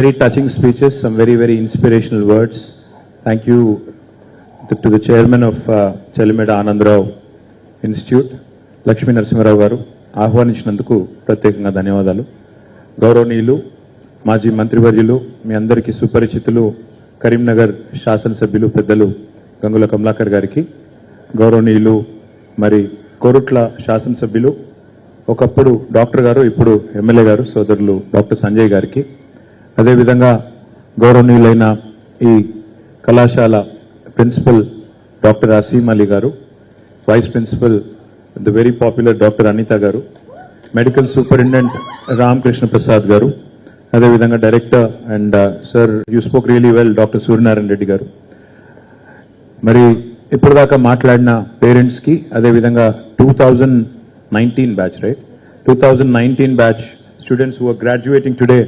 Very touching speeches, some very, very inspirational words. Thank you to the chairman of Chalimeda Anandrao Institute, Lakshmi Narasimharao garu, ఆహ్వానించినందుకు ప్రత్యేకంగా ధన్యవాదాలు. గౌరవనీయులు మాజీ మంత్రివర్యులు మీ అందరికీ సుపరిచితులు కరీంనగర్ శాసనసభ్యులు పెద్దలు గంగుల కమలాకర్ గారికి, గౌరవనీయులు మరి కోరుట్ల శాసనసభ్యులు ఒకప్పుడు డాక్టర్ గారు ఇప్పుడు ఎమ్మెల్యే గారు సోదరులు డాక్టర్ సంజయ్ గారికి, అదేవిధంగా గౌరవనీయులైన ఈ కళాశాల principal doctor Aseem Ali garu, vice principal the very popular doctor Anitha garu, medical superintendent Ramakrishna Prasad garu, అదేవిధంగా director and sir you spoke really well doctor Suryanarayana Reddy garu, మరి ఇప్పటిదాకా మాట్లాడిన పేరెంట్స్కి, అదేవిధంగా 2019 batch right 2019 batch students who are graduating today,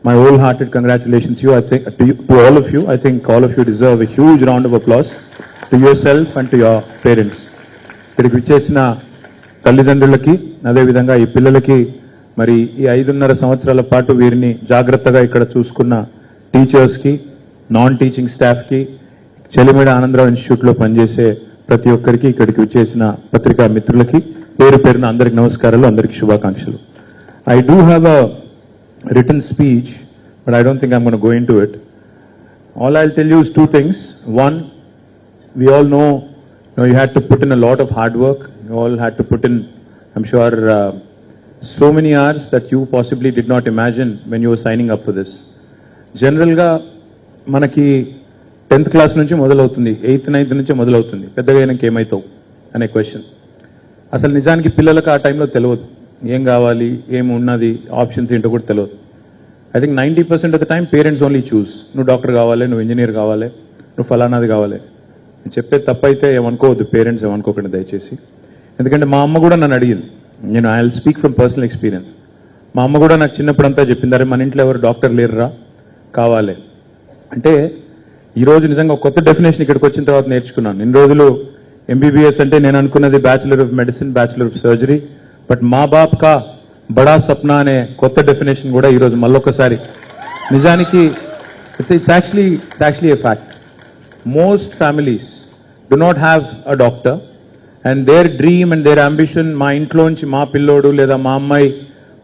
my wholehearted congratulations to you. I think to all of you. I think all of you deserve a huge round of applause to yourself and to your parents. ఇక్కడికి విచ్చేసిన తల్లిదండ్రులకి, అదేవిధంగా ఈ పిల్లలకి, మరి ఈ 5.5 సంవత్సరాల పాటు వీరిని జాగ్రత్తగా ఇక్కడ చూసుకున్న టీచర్స్కి, నాన్ టీచింగ్ స్టాఫ్కి, చెలిమేడ ఆనందరావు ఇన్స్టిట్యూట్లో పనిచేసే ప్రతి ఒక్కరికి, ఇక్కడికి విచ్చేసిన పత్రికా మిత్రులకి పేరు పేరున అందరికి నమస్కారాలు, అందరికి శుభాకాంక్షలు. I do have a written speech, but I don't think I'm going to go into it. All I'll tell you is two things. One, we all know, you had to put in a lot of hard work. You all had to put in, I'm sure, so many hours that you possibly did not imagine when you were signing up for this. General ga manaki 10th class nunchi modalautundi, 8th 9th nunchi modalautundi, పెద్దగా అయినాక ఏమైతావు అనే question. అసలు నిజానికి పిల్లలకు ఆ టైంలో తెలియదు ఏం కావాలి, ఏం ఉన్నది, ఆప్షన్స్ ఏంటో కూడా తెలియదు. I think 90% of the time parents only చూస్, నువ్వు డాక్టర్ కావాలి, నువ్వు ఇంజనీర్ కావాలి, నువ్వు ఫలానాది కావాలి. నేను చెప్పేది తప్పైతే ఏమనుకోవద్దు, పేరెంట్స్ ఏమనుకోకండి దయచేసి. ఎందుకంటే మా అమ్మ కూడా నన్ను అడిగింది, నేను I will speak from personal experience. మా అమ్మ కూడా నాకు చిన్నప్పుడంతా చెప్పింది, అరే మన ఇంట్లో ఎవరు డాక్టర్ లేరురా, కావాలి అంటే. ఈరోజు నిజంగా ఒక కొత్త డెఫినేషన్ ఇక్కడికి వచ్చిన తర్వాత నేర్చుకున్నాను. ఇన్ని రోజులు ఎంబీబీఎస్ అంటే నేను అనుకున్నది bachelor of medicine, bachelor of surgery, but మా బాప్ కా బడా సప్నా అనే కొత్త డెఫినేషన్ కూడా ఈరోజు మళ్ళొకసారి. నిజానికి it's actually a fact. Most families do not have a doctor and their dream and their ambition, మా ఇంట్లోంచి మా పిల్లోడు లేదా మా అమ్మాయి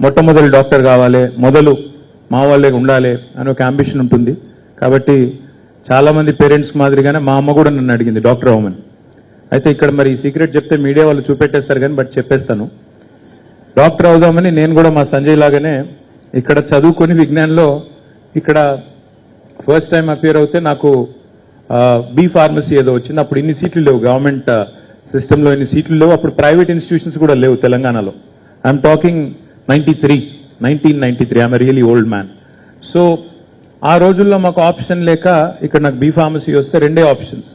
మొట్టమొదటి డాక్టర్ కావాలి, మొదలు మా వాళ్ళే ఉండాలి అని ఒక అంబిషన్ ఉంటుంది. కాబట్టి చాలామంది పేరెంట్స్ మాదిరిగానే మా అమ్మ కూడా నన్ను అడిగింది డాక్టర్ అవ్వమని. అయితే ఇక్కడ మరి ఈ సీక్రెట్ చెప్తే మీడియా వాళ్ళు చూపెట్టేస్తారు కానీ, బట్ చెప్పేస్తాను. డాక్టర్ అవుదామని నేను కూడా మా సంజయ్ లాగానే ఇక్కడ చదువుకొని విజ్ఞానంలో ఇక్కడ ఫస్ట్ టైం అపియర్ అవుతే నాకు బీ ఫార్మసీ ఏదో వచ్చింది. అప్పుడు ఇన్ని సీట్లు లేవు, గవర్నమెంట్ సిస్టంలో ఇన్ని సీట్లు లేవు. అప్పుడు ప్రైవేట్ ఇన్స్టిట్యూషన్స్ కూడా లేవు తెలంగాణలో. I'm talking 1993. I'm really old man. So ఆ రోజుల్లో మాకు ఆప్షన్ లేక ఇక్కడ నాకు బీ ఫార్మసీ వస్తే రెండే ఆప్షన్స్.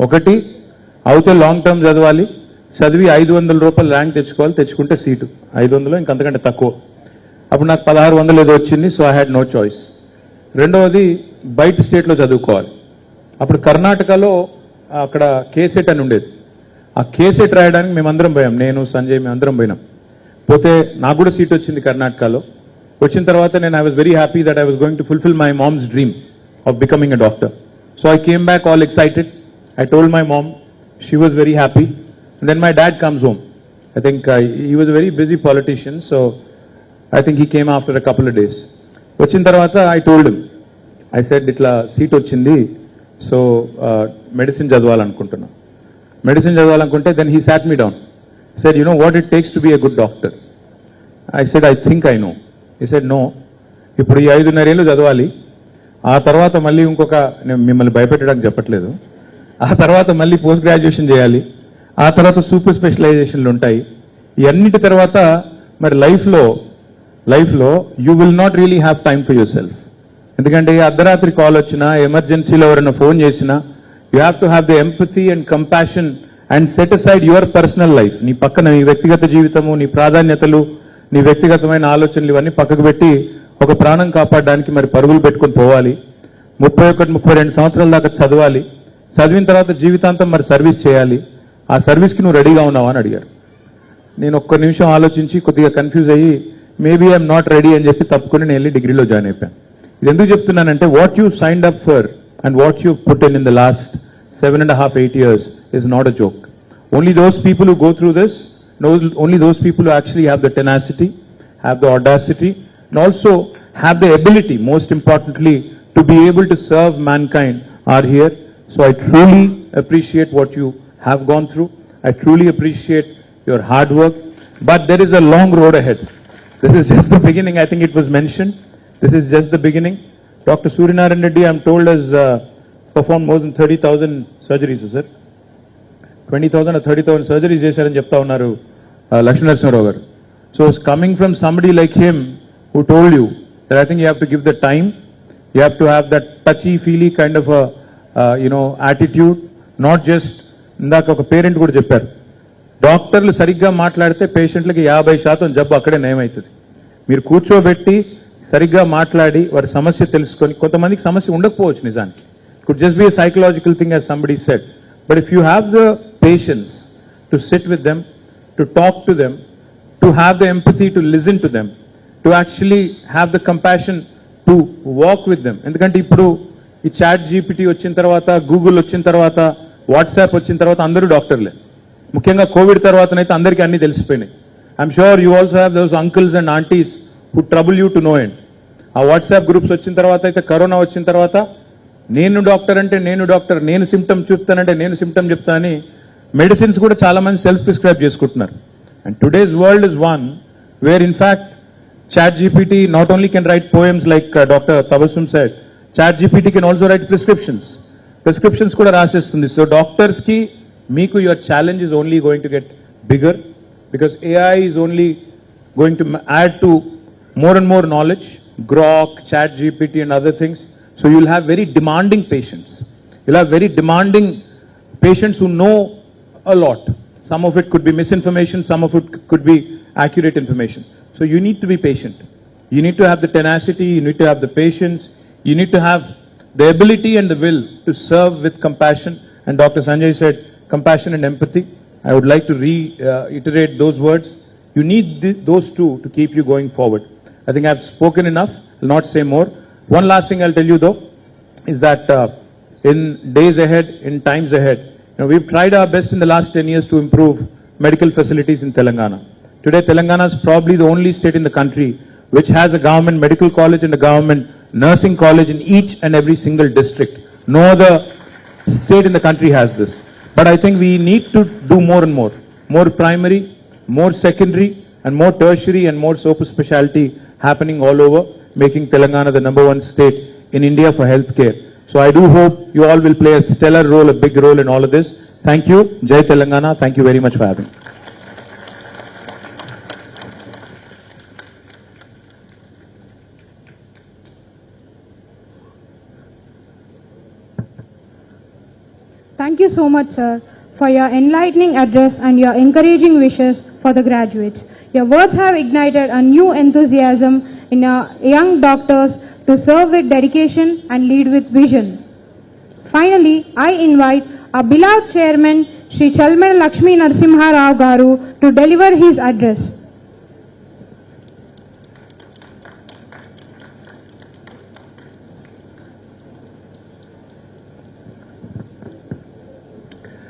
ఒకటి అవుతే లాంగ్ టర్మ్ చదవాలి, చదివి 500 రూపాయలు ర్యాంక్ తెచ్చుకోవాలి, తెచ్చుకుంటే సీటు 500 ఇంకంతకంటే తక్కువ. అప్పుడు నాకు 1600 ఏదో వచ్చింది. So I had no choice. రెండవది బయట స్టేట్లో చదువుకోవాలి. అప్పుడు కర్ణాటకలో అక్కడ కేసెట్ అని ఉండేది. ఆ కేసెట్ రాయడానికి మేమందరం పోయాం, నేను సంజయ్ మేమందరం పోయినాం. పోతే నాకు కూడా సీట్ వచ్చింది కర్ణాటకలో. వచ్చిన తర్వాత నేను I was very happy that I was going to fulfil my mom's dream of becoming a doctor. So I came back all excited. I told my mom, she was very happy. And then my dad comes home. I think he was a very busy politician, so I think he came after a couple of days. Vachin tarvata I told him, I said itla seat ochindi, so medicine chadavalanuntunna. Medicine chadavalanunte, then he sat me down. He said, you know what it takes to be a good doctor? I said, I think I know. He said, no. ఇప్పుడు ఈ 5.5 ఏళ్ళు చదవాలి, ఆ తర్వాత మళ్ళీ ఇంకొక, నేను మిమ్మల్ని భయపెట్టడానికి చెప్పట్లేదు, ఆ తర్వాత మళ్ళీ పోస్ట్ గ్రాడ్యుయేషన్ చేయాలి, ఆ తర్వాత సూపర్ స్పెషలైజేషన్లు ఉంటాయి. ఇవన్నిటి తర్వాత మరి లైఫ్లో you will not really have time for your self. ఎందుకంటే అర్ధరాత్రి కాల్ వచ్చినా, ఎమర్జెన్సీలో ఎవరైనా ఫోన్ చేసినా, you have to have the empathy and compassion and set aside your personal life. నీ పక్కన నీ వ్యక్తిగత జీవితము, నీ ప్రాధాన్యతలు, నీ వ్యక్తిగతమైన ఆలోచనలు ఇవన్నీ పక్కకు పెట్టి ఒక ప్రాణం కాపాడడానికి మరి పరుగులు పెట్టుకొని పోవాలి. 31-32 సంవత్సరాల దాకా చదవాలి. చదివిన తర్వాత జీవితాంతం మరి సర్వీస్ చేయాలి. ఆ సర్వీస్కి నువ్వు రెడీగా ఉన్నావా అని అడిగారు. నేను ఒక్క నిమిషం ఆలోచించి కొద్దిగా కన్ఫ్యూజ్ అయ్యి మేబీ ఐఎమ్ నాట్ రెడీ అని చెప్పి తప్పుకొని నేను వెళ్ళి డిగ్రీలో జాయిన్ అయిపోయాను. ఇది ఎందుకు చెప్తున్నానంటే what you signed up for and what you put in the last 7.5, 8 years is not a joke. Only those people who go through this, only those people who actually have the tenacity, have the audacity, and also have the ability, most importantly, to be able to serve mankind are here. So I truly appreciate what you have gone through. I truly appreciate your hard work. But there is a long road ahead. This is just the beginning. I think it was mentioned. This is just the beginning. Dr. Suryanarayan Reddy, I'm told, has performed more than 30,000 surgeries, sir. 20,000 or 30,000 surgeries చేశారని చెప్తా ఉన్నారు లక్ష్మీ నరసింహారావు గారు. So it's coming from somebody like him who told you that I think you have to give the time, you have to have that touchy-feely kind of a attitude, not just ఇందాక ఒక parent కూడా చెప్పారు, డాక్టర్లు సరిగ్గా మాట్లాడితే పేషెంట్లకి 50% జబ్బు అక్కడే నయమవుతుంది. మీరు కూర్చోబెట్టి సరిగ్గా మాట్లాడి వారి సమస్య తెలుసుకొని, కొంతమందికి సమస్య ఉండకపోవచ్చు నిజానికి, could just be a psychological thing as somebody said, but if you have the patience to sit with them, to talk to them, to have the empathy to listen to them, to actually have the compassion to walk with them. ఎందుకంటే ఇప్పుడు ఈ chat GPT వచ్చిన తర్వాత, Google వచ్చిన తర్వాత, WhatsApp వచ్చిన తర్వాత అందరూ డాక్టర్లే. ముఖ్యంగా కోవిడ్ తర్వాతనైతే అందరికీ అన్ని తెలిసిపోయినాయి. I'm sure you also have those uncles and aunties who trouble you to no end. ఆ వాట్సాప్ గ్రూప్స్ వచ్చిన తర్వాత అయితే, కరోనా వచ్చిన తర్వాత, నేను డాక్టర్ అంటే నేను డాక్టర్, నేను సిమ్టమ్ చూపుతానంటే నేను సిమ్టమ్ చెప్తా అని మెడిసిన్స్ కూడా చాలా మంది సెల్ఫ్ ప్రిస్క్రైబ్ చేసుకుంటున్నారు. And today's world is one where in fact chat GPT not only can write poems like doctor Tabassum said, chat GPT can also write prescriptions కూడా రాసేస్తుంది. సో డాక్టర్స్ కి మీకు your challenge is only going to get bigger, because AI is only going to add to more and more knowledge, Grok, Chat GPT and other things. So you'll have very demanding patients. You'll have very demanding patients who know a lot. Some of it could be misinformation, some of it could be accurate information. So you need to be patient. You need to have the tenacity, you need to have the patience, you need to have the ability and the will to serve with compassion. And Dr. Sanjay said, compassion and empathy. I would like to reiterate those words. You need those two to keep you going forward. I think I've spoken enough. I'll not say more. One last thing I'll tell you though is that in days ahead, in times ahead, we've tried our best in the last 10 years to improve medical facilities in Telangana. Today, Telangana is probably the only state in the country which has a government medical college and a government nursing college in each and every single district. No other state in the country has this. But I think we need to do more and more. More primary, more secondary, and more tertiary and more super specialty happening all over, making Telangana the #1 state in India for healthcare. So I do hope you all will play a stellar role, a big role in all of this. Thank you. Jai Telangana. Thank you very much for having me. Thank you so much, sir, for your enlightening address and your encouraging wishes for the graduates. Your words have ignited a new enthusiasm in our young doctors to serve with dedication and lead with vision. Finally, I invite our beloved chairman, Shri Chalmeda Lakshmi Narasimha Rao Garu, to deliver his address.